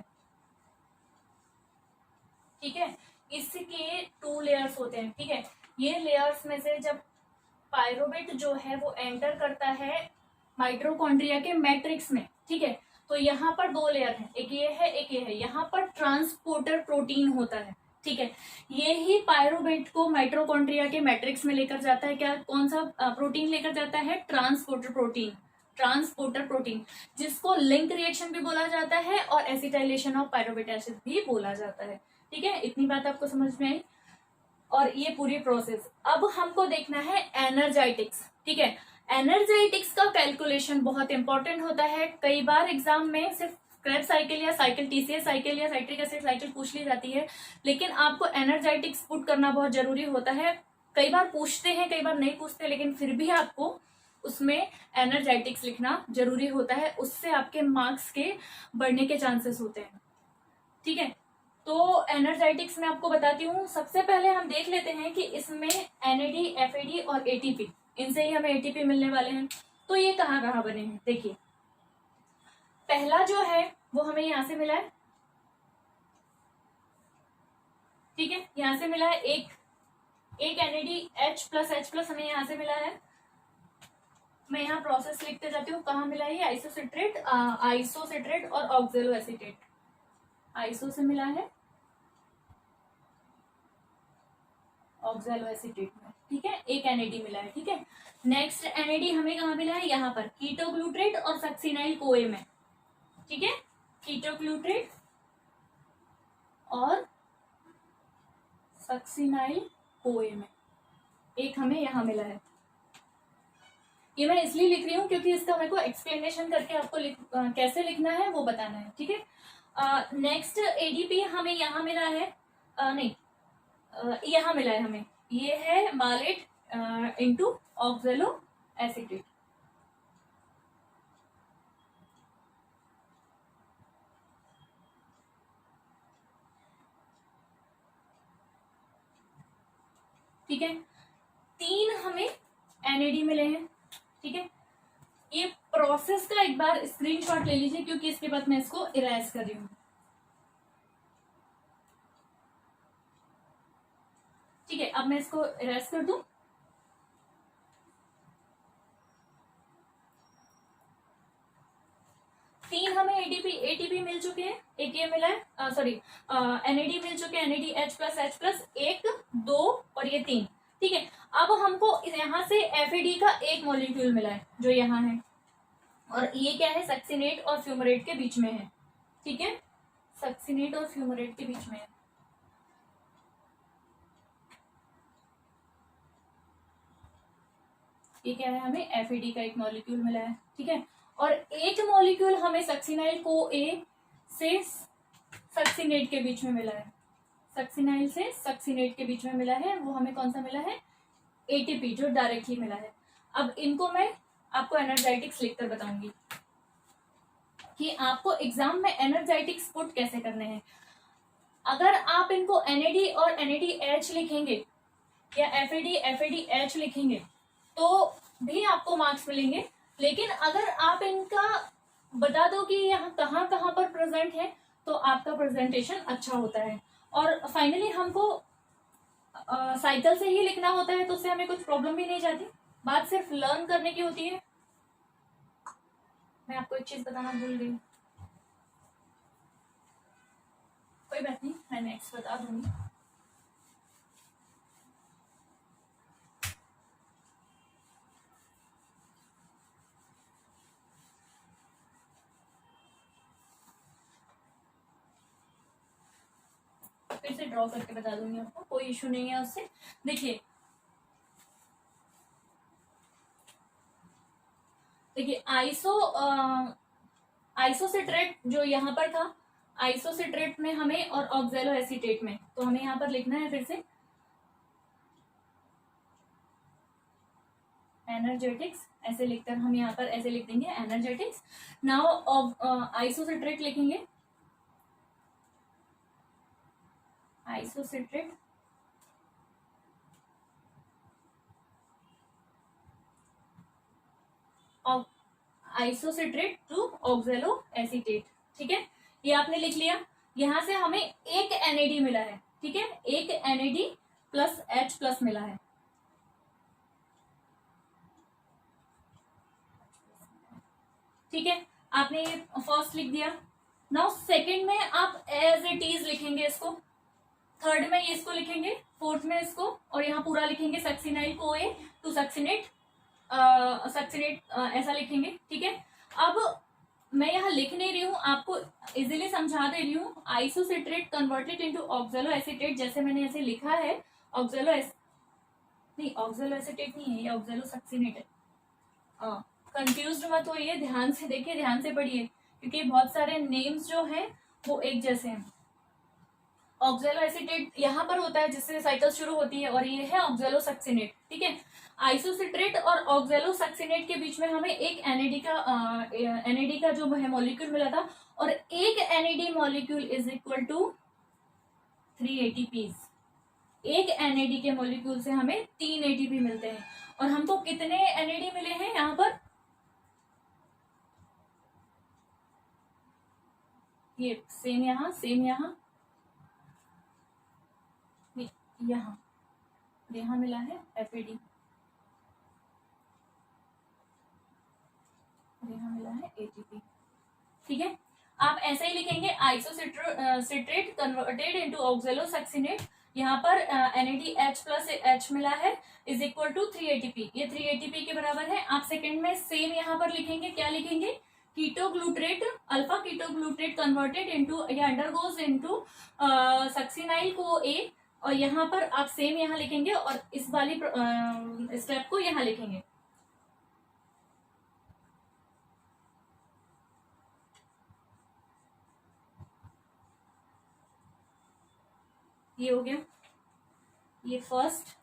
ठीक है, इसके 2 लेयर्स होते हैं। ठीक है, ये लेयर्स में से जब पायरोवेट जो है वो एंटर करता है माइट्रोकॉन्ड्रिया के मैट्रिक्स में, ठीक है, तो यहाँ पर 2 लेयर हैं, एक ये है एक ये है। यहाँ पर ट्रांसपोर्टर प्रोटीन होता है। ठीक है, ये ही पायरोवेट को माइट्रोकॉन्ड्रिया के मैट्रिक्स में लेकर जाता है। क्या, कौन सा प्रोटीन लेकर जाता है? Transporter protein. ट्रांसपोर्टर प्रोटीन, जिसको लिंक रिएक्शन भी बोला जाता है और एसिटाइलेशन ऑफ पायरोवेट एसिड भी बोला जाता है। ठीक है, इतनी बात आपको समझ में आई? और ये पूरी प्रोसेस। अब हमको देखना है एनर्जाइटिक्स। ठीक है, एनर्जाइटिक्स का कैलकुलेशन बहुत इंपॉर्टेंट होता है। कई बार एग्जाम में सिर्फ क्रेब्स साइकिल या साइकिल, टीसीएस साइकिल या साइट्रिक एसिड साइकिल पूछ ली जाती है, लेकिन आपको एनर्जाइटिक्स पुट करना बहुत जरूरी होता है। कई बार पूछते हैं, कई बार नहीं पूछते, लेकिन फिर भी आपको उसमें एनर्जाइटिक्स लिखना जरूरी होता है, उससे आपके मार्क्स के बढ़ने के चांसेस होते हैं। ठीक है, तो एनर्जाइटिक्स में आपको बताती हूँ। सबसे पहले हम देख लेते हैं कि इसमें एनएडी, एफएडी और एटीपी, इनसे ही हमें एटीपी मिलने वाले हैं। तो ये कहाँ कहाँ बने हैं? देखिए, पहला जो है वो हमें यहां से मिला है। ठीक है, यहां से मिला है एक एनएडी H+H+ हमें यहां से मिला है। मैं यहाँ प्रोसेस लिखते जाती हूँ, कहाँ मिला है? आइसोसिट्रेट और ऑक्जेलो एसीटेट। आइसो से मिला है, ऑक्जेलो एसीटेट में। ठीक है, एक एनएडी मिला है। ठीक है, नेक्स्ट एनएडी हमें कहाँ मिला है? यहाँ पर कीटोग्लूट्रेट और सक्सिनाइल कोए में। ठीक है, कीटोग्लूट्रेट और सक्सिनाइल कोए में एक हमें यहाँ मिला है। ये मैं इसलिए लिख रही हूँ क्योंकि इसका मेरे को एक्सप्लेनेशन करके आपको कैसे लिखना है वो बताना है। ठीक है, नेक्स्ट एडीपी हमें यहाँ मिला है, यहाँ मिला है हमें, ये है मालेट इनटू ऑक्जेलो एसीटेट। ठीक है, 3 हमें एनएडी मिले हैं। ठीक है, ये प्रोसेस का एक बार स्क्रीनशॉट ले लीजिए, क्योंकि इसके बाद मैं इसको इरेज कर रही हूँ। ठीक है, अब मैं इसको इरेज कर दूं। तीन हमें एटीपी मिल चुके हैं, एक ये मिला है, सॉरी एनएडी मिल चुके हैं, एनएडी H+H+, 1 2 और ये 3। ठीक है, अब हमको यहाँ से एफएडी का एक मॉलिक्यूल मिला है जो यहाँ है, और ये क्या है? सक्सिनेट और फ्यूमरेट के बीच में है। ठीक है, सक्सिनेट और फ्यूमरेट के बीच में है। ये क्या है? हमें एफएडी का एक मॉलिक्यूल मिला है। ठीक है, और एक मॉलिक्यूल हमें सक्सिनाइल को ए से सक्सिनेट के बीच में मिला है। सक्सिनाइल से सक्सिनेट के बीच में मिला है, वो हमें कौन सा मिला है? एटीपी, जो डायरेक्टली मिला है। अब इनको मैं आपको एनर्जाइटिक्स लिखकर बताऊंगी कि आपको एग्जाम में एनर्जाइटिक्स पुट कैसे करने हैं। अगर आप इनको एनएडी और एनएडीएच लिखेंगे या एफएडी लिखेंगे तो भी आपको मार्क्स मिलेंगे, लेकिन अगर आप इनका बता दो कि यहाँ कहाँ कहाँ पर प्रेजेंट है तो आपका प्रेजेंटेशन अच्छा होता है। और फाइनली हमको साइकिल से ही लिखना होता है, तो उससे हमें कुछ प्रॉब्लम भी नहीं जाती, बात सिर्फ लर्न करने की होती है। मैं आपको एक चीज बताना भूल गई, कोई बात नहीं, मैं नेक्स्ट बता दूंगी। से ड्रॉ करके बता दूंगी आपको, कोई इशू नहीं है उससे। देखिए आइसोसिट्रेट जो यहाँ पर था, आइसोसिट्रेट में हमें और ऑक्जेलो एसीटेट में, तो हमें यहाँ पर लिखना है फिर से एनर्जेटिक्स, ऐसे लिखकर हम यहाँ पर ऐसे लिख देंगे एनर्जेटिक्स। नाउ आइसोसिट्रेट लिखेंगे, isocitrate isocitrate to oxaloacetate. ठीक है, ये आपने लिख लिया। यहां से हमें एक एनएडी मिला है, ठीक है, एक एनएडी प्लस H प्लस मिला है। ठीक है, आपने ये फर्स्ट लिख दिया। नाउ सेकंड में आप एज इट इज लिखेंगे इसको, थर्ड में इसको लिखेंगे, फोर्थ में इसको, और यहाँ पूरा लिखेंगे सक्सिनाइल को ए टू सक्सिनेट ऐसा लिखेंगे। ठीक है, अब मैं यहाँ लिख नहीं रही हूँ, आपको इजीली समझा दे रही हूँ। आइसोसिट्रेट कन्वर्टेड इनटू ऑक्जेलो एसीटेट, जैसे मैंने ऐसे लिखा है ऑक्जेलो ऑक्जेलो एसीटेट नहीं है, ये ऑक्जेलो सक्सिनेट है। कंफ्यूज मत होइए, ध्यान से देखिए, ध्यान से पढ़िए, क्योंकि बहुत सारे नेम्स जो हैं वो एक जैसे हैं। ऑक्जेलो एसीटेट यहाँ पर होता है जिससे साइकिल शुरू होती है, और ये है ऑक्जेलो सक्सिनेट। ठीक है, आइसोसिट्रेट और ऑक्जेलो सक्सिनेट के बीच में हमें एक एनएडी का जो है मॉलिक्यूल मिला था, और एक NAD molecule is equal to 3 ATPs। एक एनएडी के मॉलिक्यूल से हमें 3 ATP मिलते हैं। और हमको कितने एनएडी मिले हैं यहाँ पर, ये सेम यहाँ, सेम यहाँ, यहाँ मिला है FAD, यहाँ मिला है ATP। ठीक है, आप ऐसे ही लिखेंगे आइसोसिट्रेट कन्वर्टेड इनटू ऑक्जेलो सक्सिनेट, यहाँ पर NADH प्लस H मिला है इज इक्वल टू 3 ATP, ये 3 ATP के बराबर है। आप सेकंड में सेम यहाँ पर लिखेंगे, क्या लिखेंगे, ketoglutarate, alpha ketoglutarate converted into या अंडरगोज इनटू सक्सिनाइल को ए, और यहाँ पर आप सेम यहाँ लिखेंगे, और इस वाली स्टेप को यहाँ लिखेंगे। ये हो गया, ये फर्स्ट,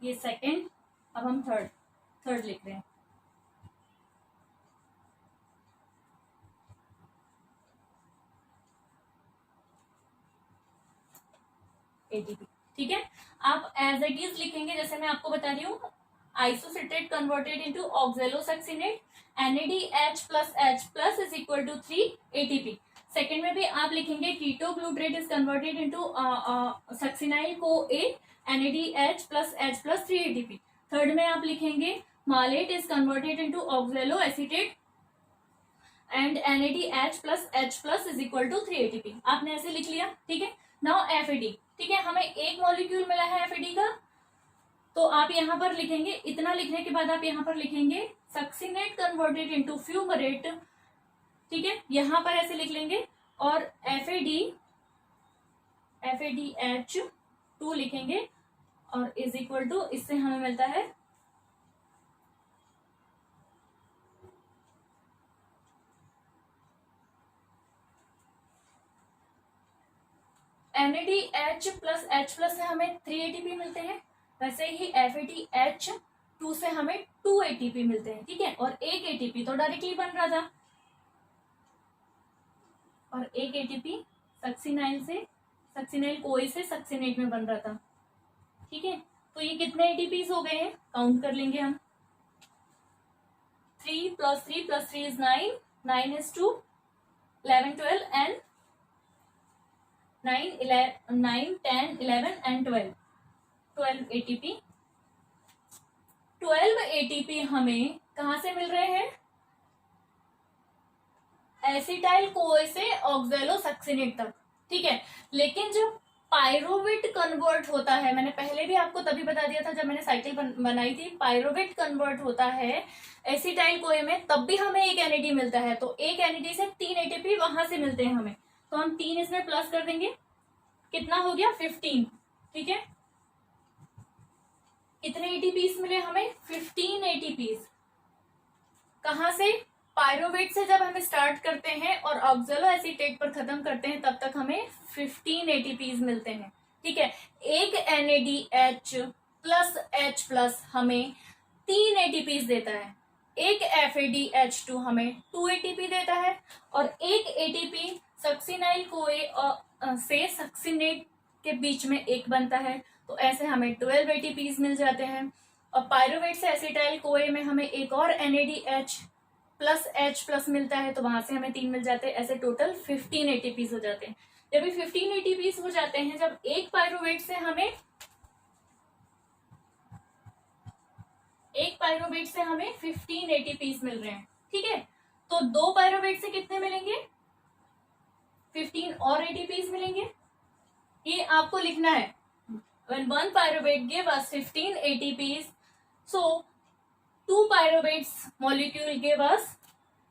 ये सेकंड, अब हम थर्ड लिख रहे हैं। ATP। ठीक है, आप एज इट इज लिखेंगे जैसे मैं आपको बता रही हूँ, isocitrate converted into oxalosuccinate, NADH plus H plus is equal to 3 ATP। Second में भी आप लिखेंगे ketoglutarate is converted into succinyl CoA, NADH plus H plus 3 ATP। Third में आप लिखेंगे malate is converted into oxaloacetate and NADH plus H plus is equal to 3 ATP। आपने ऐसे लिख लिया। ठीक है, नाउ FAD। ठीक है, हमें एक मॉलिक्यूल मिला है FAD का, तो आप यहाँ पर लिखेंगे, इतना लिखने के बाद आप यहाँ पर लिखेंगे सक्सिनेट कन्वर्टेड इनटू फ्यूमरेट। ठीक है, यहाँ पर ऐसे लिख लेंगे, और FADH2 लिखेंगे, और इज इक्वल टू, इससे हमें मिलता है NADH प्लस H प्लस से हमें 3 ATP मिलते हैं, वैसे ही FADH2 से हमें 2 ATP मिलते हैं। ठीक है, और एक ATP तो डायरेक्टली बन रहा था, और एक ATP सक्सिनाइल कोई से सक्सिनेट में बन रहा था। ठीक है, तो ये कितने ATPs हो गए हैं, काउंट कर लेंगे हम। 3 plus 3 plus 3 is 9, 9 is 2, 11 12 and 9 10 11 and 12 ATP। 12 ATP हमें कहां से मिल रहे हैं, एसिटाइल कोए से ऑक्जेलो सक्सिनेट तक। ठीक है, लेकिन जब पायरोवेट कन्वर्ट होता है, मैंने पहले भी आपको तभी बता दिया था जब मैंने साइकिल बनाई थी, पायरोवेट कन्वर्ट होता है एसिटाइल कोए में, तब भी हमें एक एनएडी मिलता है। तो एक एनएडी से 3 ATP वहां से मिलते हैं हमें, तो हम 3 इसमें प्लस कर देंगे। कितना हो गया 15, ठीक है। कितने एटीपीज मिले हमें 15 एटीपीज। कहाँ से, पायरोवेट से जब हम स्टार्ट करते हैं और ऑक्सैलो एसीटेट पर खत्म करते हैं तब तक हमें 15 एटीपीज मिलते हैं, ठीक है। एक NADH प्लस H प्लस हमें 3 एटीपीज देता है, एक FADH2 हमें 2 एटीपी देता है और एक एटीपी सक्सिनाइल कोए से सक्सिनेट के बीच में एक बनता है, तो ऐसे हमें 12 एटीपीज मिल जाते हैं। और पायरोवेट से एसिटाइल कोए में हमें एक और NADH प्लस H प्लस मिलता है, तो वहां से हमें 3 मिल जाते हैं, ऐसे टोटल 15 एटीपीज हो जाते हैं। जब भी 15 एटीपीज हो जाते हैं, जब एक पायरोवेट से हमें 15 एटीपीज मिल रहे हैं, ठीक है। तो 2 पायरोवेट से कितने मिलेंगे, 15 और एटीपीज मिलेंगे। ये आपको लिखना है, when one pyruvate give us 15 ATPs, so 2 pyruvates molecule give us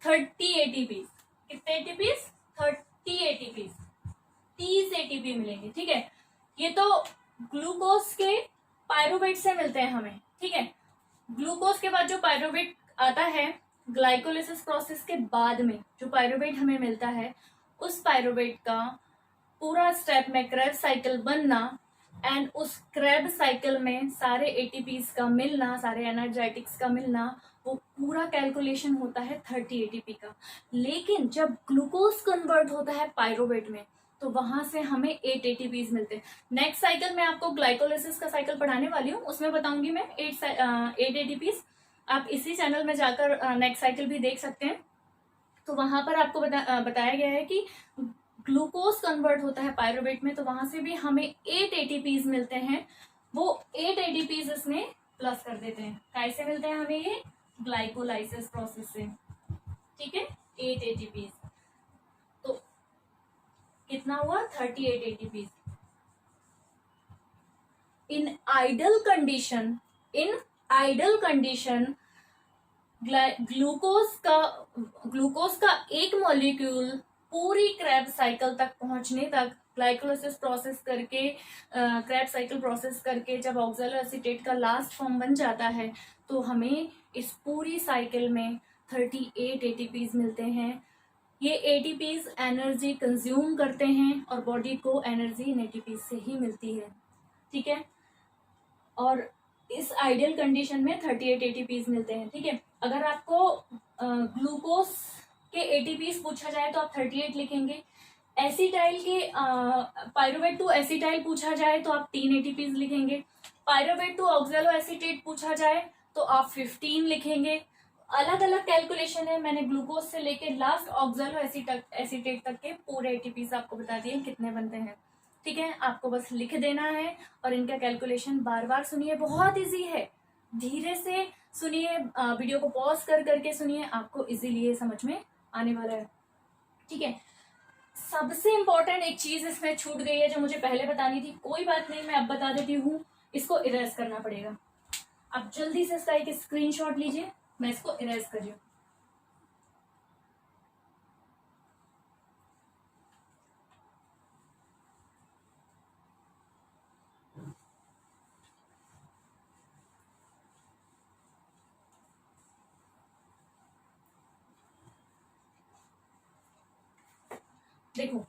30 ATPs. कितने ATPs 30 ATPs, 30 ATP मिलेंगे, ठीक है। ये तो ग्लूकोज के पायरुवेट से मिलते हैं हमें, ठीक है। ग्लूकोज के बाद जो पायरुवेट आता है ग्लाइकोलिसिस प्रोसेस के बाद में जो पायरुवेट हमें मिलता है, उस पायरुवेट का पूरा स्टेप में क्रेब साइकिल बनना एंड उस क्रेब साइकिल में सारे एटीपीज का मिलना, सारे एनर्जेटिक्स का मिलना, वो पूरा कैलकुलेशन होता है 30 एटीपी का। लेकिन जब ग्लूकोज कन्वर्ट होता है पायरुवेट में तो वहां से हमें 8 एटीपीज मिलते हैं। नेक्स्ट साइकिल में आपको ग्लाइकोलिसिस का साइकिल पढ़ाने वाली हूँ, उसमें बताऊंगी मैं 8 एटीपीज। आप इसी चैनल में जाकर नेक्स्ट साइकिल भी देख सकते हैं। तो वहां पर आपको बताया गया है कि ग्लूकोज कन्वर्ट होता है पायरुवेट में, तो वहां से भी हमें 8 एटीपीज मिलते हैं। वो 8 एटीपीज इसमें प्लस कर देते हैं। कैसे मिलते हैं हमें ये, ग्लाइकोलाइसिस प्रोसेस से, ठीक है। 8 एटीपीज, तो कितना हुआ 38 एटीपीज। इन आइडल कंडीशन ग्लूकोज का एक मॉलिक्यूल पूरी क्रेब साइकिल तक पहुंचने तक ग्लाइकोलाइसिस प्रोसेस करके क्रेब साइकिल प्रोसेस करके जब ऑक्सैलो एसीटेट का लास्ट फॉर्म बन जाता है, तो हमें इस पूरी साइकिल में 38 एटीपीज मिलते हैं। ये एटीपीज एनर्जी कंज्यूम करते हैं और बॉडी को एनर्जी इन एटीपीज से ही मिलती है, ठीक है। और इस आइडियल कंडीशन में 38 एटीपीज मिलते हैं, ठीक है। अगर आपको ग्लूकोज के एटीपीज पूछा जाए तो आप 38 लिखेंगे। एसिटाइल के पायरुवेट टू एसिटाइल पूछा जाए तो आप 3 एटीपीज लिखेंगे। पायरुवेट टू ऑक्सैलो एसीटेट पूछा जाए तो आप 15 लिखेंगे। अलग अलग कैलकुलेशन है, मैंने ग्लूकोज से लेके लास्ट ऑक्सैलो एसीटेट तक के पूरे एटीपीज आपको बता दिए कितने बनते हैं, ठीक है। आपको बस लिख देना है और इनका कैलकुलेशन बार बार सुनिए, बहुत इजी है। धीरे से सुनिए, वीडियो को पॉज कर करके सुनिए, आपको इजीली ये समझ में आने वाला है, ठीक है। सबसे इंपॉर्टेंट एक चीज इसमें छूट गई है जो मुझे पहले बतानी थी, कोई बात नहीं, मैं अब बता देती हूँ। इसको इरेज करना पड़ेगा। आप जल्दी से इसका एक स्क्रीनशॉट लीजिए, मैं इसको इरेज कर रही हूँ। देखो,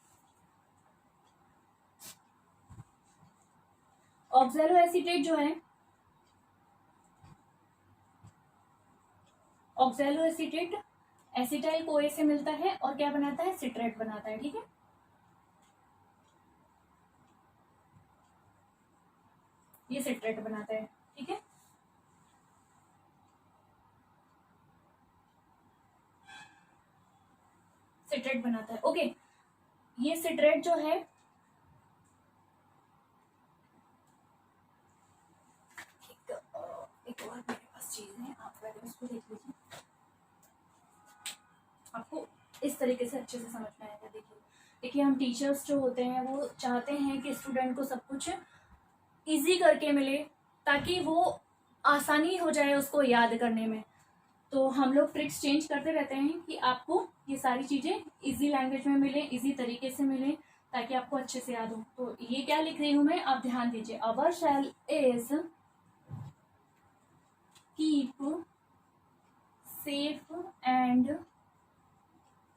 ऑक्सैलो एसीटेट जो है, ऑक्सैलो एसीटेट एसिटाइल कोए से मिलता है और क्या बनाता है, सिट्रेट बनाता है, ठीक है। ये सिट्रेट बनाता है, ठीक है। सिट्रेट बनाता है, ओके। ये सिट्रेट जो है, एक और मेरे पास चीज है, आप पहले उसको देख लीजिए, आपको इस तरीके से अच्छे से समझ में आएगा। देखिए हम टीचर्स जो होते हैं वो चाहते हैं कि स्टूडेंट को सब कुछ इजी करके मिले ताकि वो आसानी हो जाए उसको याद करने में। तो हम लोग ट्रिक्स चेंज करते रहते हैं कि आपको ये सारी चीज़ें इजी लैंग्वेज में मिले, इजी तरीके से मिले, ताकि आपको अच्छे से याद हो। तो ये क्या लिख रही हूं मैं, आप ध्यान दीजिए। Our cell is keep safe and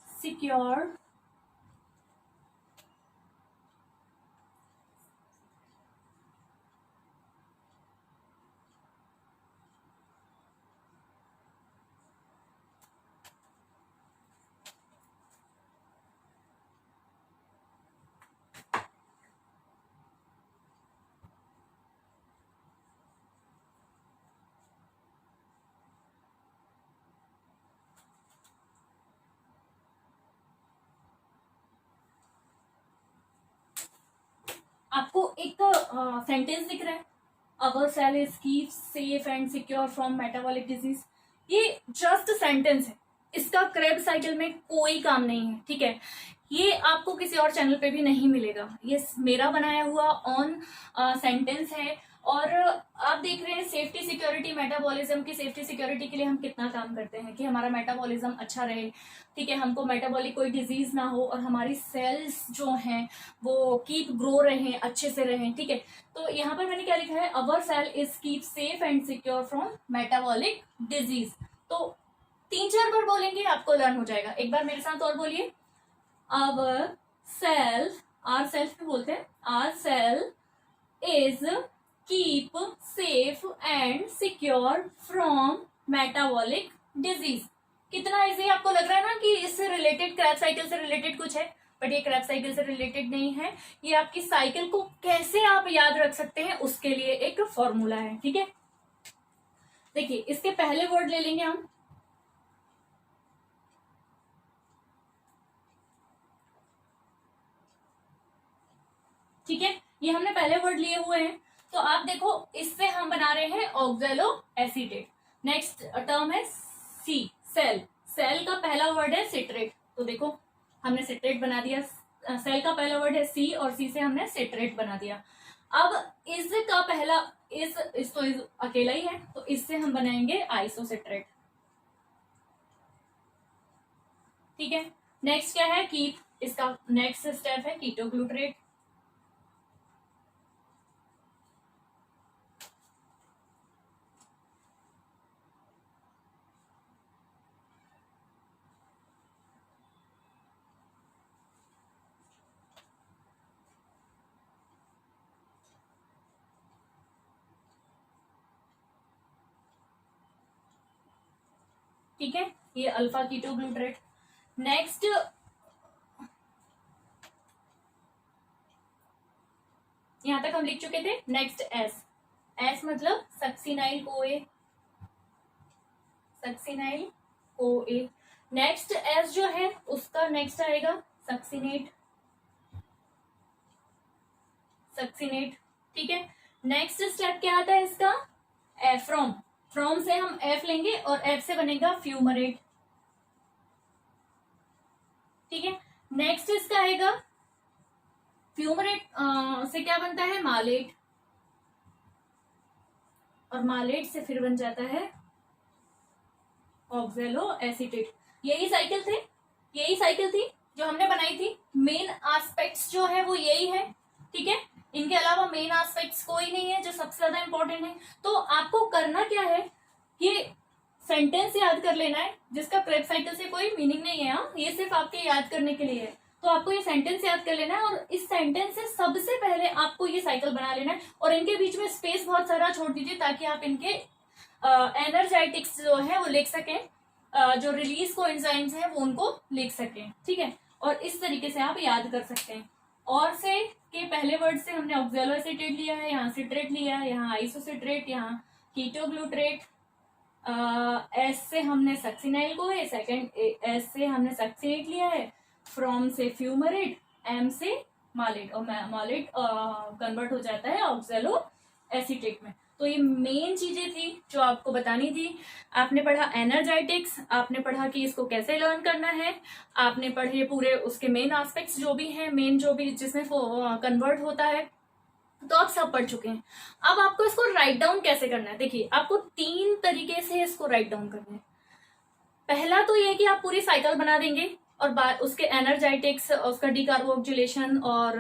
secure आपको एक सेंटेंस दिख रहा है, our cell is keep safe and secure from metabolic disease. ये जस्ट सेंटेंस है, इसका क्रेब साइकिल में कोई काम नहीं है, ठीक है। ये आपको किसी और चैनल पे भी नहीं मिलेगा, ये मेरा बनाया हुआ ऑन सेंटेंस है। और आप देख रहे हैं सेफ्टी सिक्योरिटी, मेटाबॉलिज्म की सेफ्टी सिक्योरिटी के लिए हम कितना काम करते हैं कि हमारा मेटाबॉलिज्म अच्छा रहे, ठीक है, हमको मेटाबॉलिक कोई डिजीज ना हो और हमारी सेल्स जो हैं वो कीप ग्रो रहें, अच्छे से रहें, ठीक है। तो यहाँ पर मैंने क्या लिखा है, our cell is keep safe and secure from metabolic disease. तो 3-4 बार बोलेंगे आपको लर्न हो जाएगा। एक बार मेरे साथ और बोलिए, आवर सेल, आर सेल्फ भी बोलते हैं, our cell is keep safe and secure from metabolic disease. कितना इजी आपको लग रहा है ना कि इससे रिलेटेड, क्रैब साइकिल से रिलेटेड कुछ है, बट ये क्रैब साइकिल से रिलेटेड नहीं है। ये आपकी साइकिल को कैसे आप याद रख सकते हैं उसके लिए एक फॉर्मूला है, ठीक है। देखिए इसके पहले वर्ड ले लेंगे हम, ठीक है, ये हमने पहले वर्ड लिए हुए हैं। तो आप देखो इससे हम बना रहे हैं ऑक्सैलो एसीटेट। नेक्स्ट टर्म है सी, सेल। सेल का पहला वर्ड है सिट्रेट, तो देखो हमने सिट्रेट बना दिया। सेल का पहला वर्ड है सी और सी से हमने सिट्रेट बना दिया। अब इस का पहला इस तो इस अकेला ही है, तो इससे हम बनाएंगे आइसोसिट्रेट, ठीक है। नेक्स्ट क्या है, कीप, इसका नेक्स्ट स्टेप है कीटोग्लूटरेट, ठीक है, ये अल्फा कीटोग्लूटरेट। नेक्स्ट यहां तक हम लिख चुके थे। नेक्स्ट एस, एस मतलब सक्सिनाइल कोए, सक्सिनाइल कोए। नेक्स्ट एस जो है उसका नेक्स्ट आएगा सक्सिनेट, सक्सिनेट, ठीक है। नेक्स्ट स्टेप क्या आता है इसका, एफ्रॉम, फ्रॉम से हम एफ लेंगे और एफ से बनेगा फ्यूमरेट, ठीक है। नेक्स्ट इसका आएगा फ्यूमरेट से क्या बनता है, मालेट, और मालेट से फिर बन जाता है ऑक्सैलो एसीटेट। यही साइकिल थे, यही साइकिल थी जो हमने बनाई थी। मेन एस्पेक्ट्स जो है वो यही है, ठीक है। इनके अलावा मेन एस्पेक्ट्स कोई नहीं है जो सबसे ज्यादा इंपॉर्टेंट है। तो आपको करना क्या है, ये सेंटेंस याद कर लेना है जिसका क्रेब साइकिल से कोई मीनिंग नहीं है, हाँ, ये सिर्फ आपके याद करने के लिए है। तो आपको ये सेंटेंस याद कर लेना है और इस सेंटेंस से सबसे पहले आपको ये साइकिल बना लेना है और इनके बीच में स्पेस बहुत सारा छोड़ दीजिए ताकि आप इनके एनर्जेटिक्स जो है वो लिख सकें, जो रिलीज को एंजाइम्स हैं वो उनको लिख सकें, ठीक है। और इस तरीके से आप याद कर सकते हैं। और से के पहले वर्ड से हमने ऑक्सैलो एसीटेट लिया है, यहाँ सिट्रेट लिया है, यहाँ आइसोसिट्रेट, यहाँ कीटोग्लूटरेट। एस से हमने सक्सिनाइल को है, सेकंड एस से हमने सक्सिनेट लिया है, फ्रॉम से फ्यूमरेट, एम से मालेट, और मालेट कन्वर्ट हो जाता है ऑक्सैलो एसीटेट में। तो ये मेन चीजें थी जो आपको बतानी थी। आपने पढ़ा एनर्जेटिक्स, आपने पढ़ा कि इसको कैसे लर्न करना है, आपने पढ़े पूरे उसके मेन एस्पेक्ट्स जो भी हैं, मेन जो भी जिसमें कन्वर्ट होता है, तो आप सब पढ़ चुके हैं। अब आपको इसको राइट डाउन कैसे करना है, देखिए आपको 3 तरीके से इसको राइट डाउन करना है। पहला तो ये कि आप पूरी साइकिल बना देंगे और उसके एनर्जेटिक्स, उसका डीकार्बोक्सिलेशन और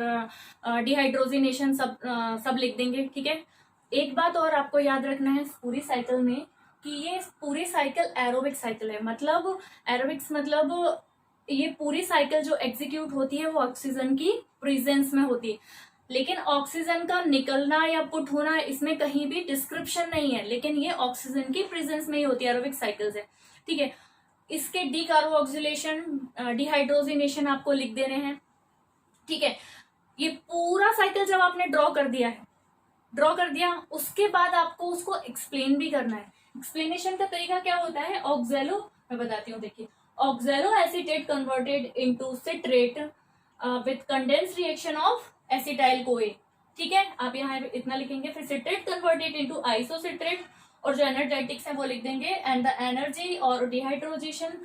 डिहाइड्रोजिनेशन सब लिख देंगे। ठीक है, एक बात और आपको याद रखना है पूरी साइकिल में कि ये पूरी साइकिल एरोबिक साइकिल है। मतलब एरोबिक्स मतलब ये पूरी साइकिल जो एग्जीक्यूट होती है वो ऑक्सीजन की प्रेजेंस में होती है, लेकिन ऑक्सीजन का निकलना या पुट होना इसमें कहीं भी डिस्क्रिप्शन नहीं है, लेकिन ये ऑक्सीजन की प्रेजेंस में ही होती है, एरोबिक साइकिल्स है। ठीक है, इसके डीकार्बोक्सिलेशन, डिहाइड्रोजिनेशन आपको लिख देने हैं। ठीक है, ये पूरा साइकिल जब आपने ड्रॉ कर दिया उसके बाद आपको उसको एक्सप्लेन भी करना है। एक्सप्लेनेशन का तरीका क्या होता है, ऑक्जेलो मैं बताती हूँ। देखिए, ऑक्जेलो acetate converted into citrate with condense reaction of acetyl CoA. ठीक है, आप यहाँ इतना लिखेंगे, फिर सिट्रेट कन्वर्टेड इनटू आइसोसिट्रेट, और जो एनर्जेटिक्स है वो लिख देंगे, एंड द एनर्जी और dehydrogenation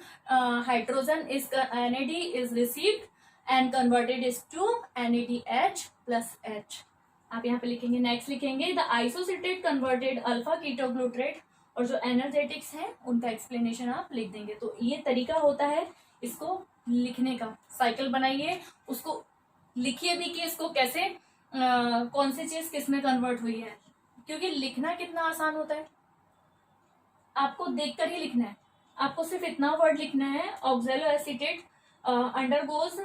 hydrogen is NAD is received and converted is to NADH plus H। आप यहाँ पे लिखेंगे, नेक्स्ट लिखेंगे the isocitrate converted alpha ketoglutarate, और जो एनर्जेटिक्स है उनका एक्सप्लेनेशन आप लिख देंगे। तो ये तरीका होता है इसको लिखने का। साइकिल बनाइए, उसको लिखिए भी कि इसको कैसे कौन सी चीज किस में कन्वर्ट हुई है, क्योंकि लिखना कितना आसान होता है, आपको देखकर ही लिखना है। आपको सिर्फ इतना वर्ड लिखना है, ऑक्जेलो एसीटेट अंडरगोज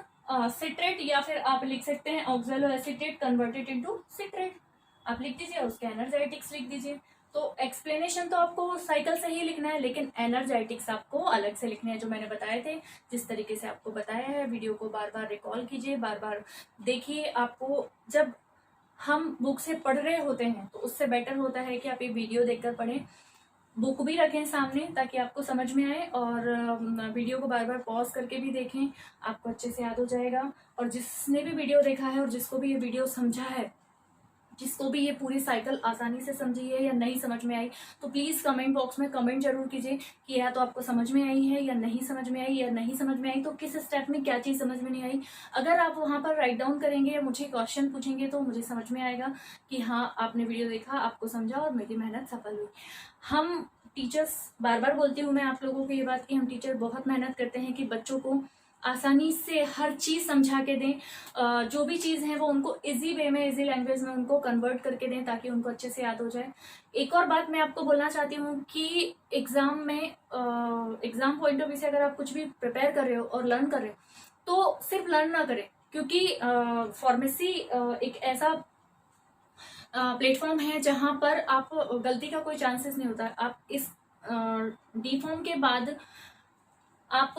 सिट्रेट, या फिर आप लिख सकते हैं ऑक्जेलो एसीटेट कन्वर्टेड इनटू सिट्रेट, आप लिख दीजिए, उसके एनर्जेटिक्स लिख दीजिए। तो एक्सप्लेनेशन तो आपको साइकिल से ही लिखना है, लेकिन एनर्जेटिक्स आपको अलग से लिखने हैं, जो मैंने बताए थे, जिस तरीके से आपको बताया है। वीडियो को बार बार रिकॉल कीजिए, बार बार देखिए। आपको जब हम बुक से पढ़ रहे होते हैं तो उससे बेटर होता है कि आप ये वीडियो देखकर पढ़ें, बुक भी रखें सामने ताकि आपको समझ में आए, और वीडियो को बार बार पॉज करके भी देखें, आपको अच्छे से याद हो जाएगा। और जिसने भी वीडियो देखा है और जिसको भी ये वीडियो समझा है, जिसको भी ये पूरी साइकिल आसानी से समझी है या नहीं समझ में आई, तो प्लीज कमेंट बॉक्स में कमेंट जरूर कीजिए कि या तो आपको समझ में आई है या नहीं समझ में आई, या नहीं समझ में आई तो किस स्टेप में क्या चीज समझ में नहीं आई। अगर आप वहां पर राइट डाउन करेंगे या मुझे क्वेश्चन पूछेंगे तो मुझे समझ में आएगा कि हाँ, आपने वीडियो देखा, आपको समझा और मेरी मेहनत सफल हुई। हम टीचर्स, बार बार बोलती हूँ मैं आप लोगों को ये बात कि हम टीचर बहुत मेहनत करते हैं कि बच्चों को आसानी से हर चीज समझा के दें, जो भी चीज है वो उनको इजी वे में, इजी लैंग्वेज में उनको कन्वर्ट करके दें ताकि उनको अच्छे से याद हो जाए। एक और बात मैं आपको बोलना चाहती हूँ कि एग्जाम में, एग्जाम पॉइंट ऑफ व्यू से अगर आप कुछ भी प्रिपेयर कर रहे हो और लर्न कर रहे हो तो सिर्फ लर्न ना करें, क्योंकि फार्मेसी एक ऐसा प्लेटफॉर्म है जहां पर आप गलती का कोई चांसेस नहीं होता। आप इस डी फॉर्म के बाद आप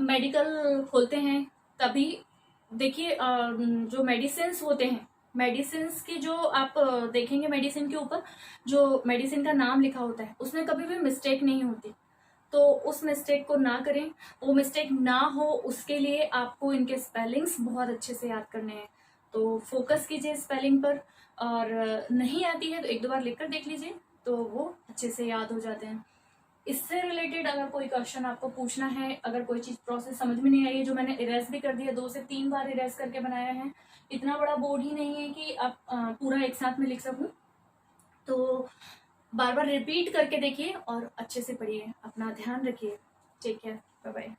मेडिकल खोलते हैं, तभी देखिए जो मेडिसिन होते हैं, मेडिसिन की जो आप देखेंगे, मेडिसिन के ऊपर जो मेडिसिन का नाम लिखा होता है उसमें कभी भी मिस्टेक नहीं होती। तो उस मिस्टेक को ना करें, वो मिस्टेक ना हो उसके लिए आपको इनके स्पेलिंग्स बहुत अच्छे से याद करने हैं। तो फोकस कीजिए स्पेलिंग पर, और नहीं आती है तो एक दो बार लिखकर देख लीजिए तो वो अच्छे से याद हो जाते हैं। इससे रिलेटेड अगर कोई क्वेश्चन आपको पूछना है, अगर कोई चीज प्रोसेस समझ में नहीं आई है, जो मैंने इरेज भी कर दिया, 2 से 3 बार इरेज करके बनाया है, इतना बड़ा बोर्ड ही नहीं है कि आप पूरा एक साथ में लिख सकूं, तो बार बार रिपीट करके देखिए और अच्छे से पढ़िए। अपना ध्यान रखिए। Take care, bye bye.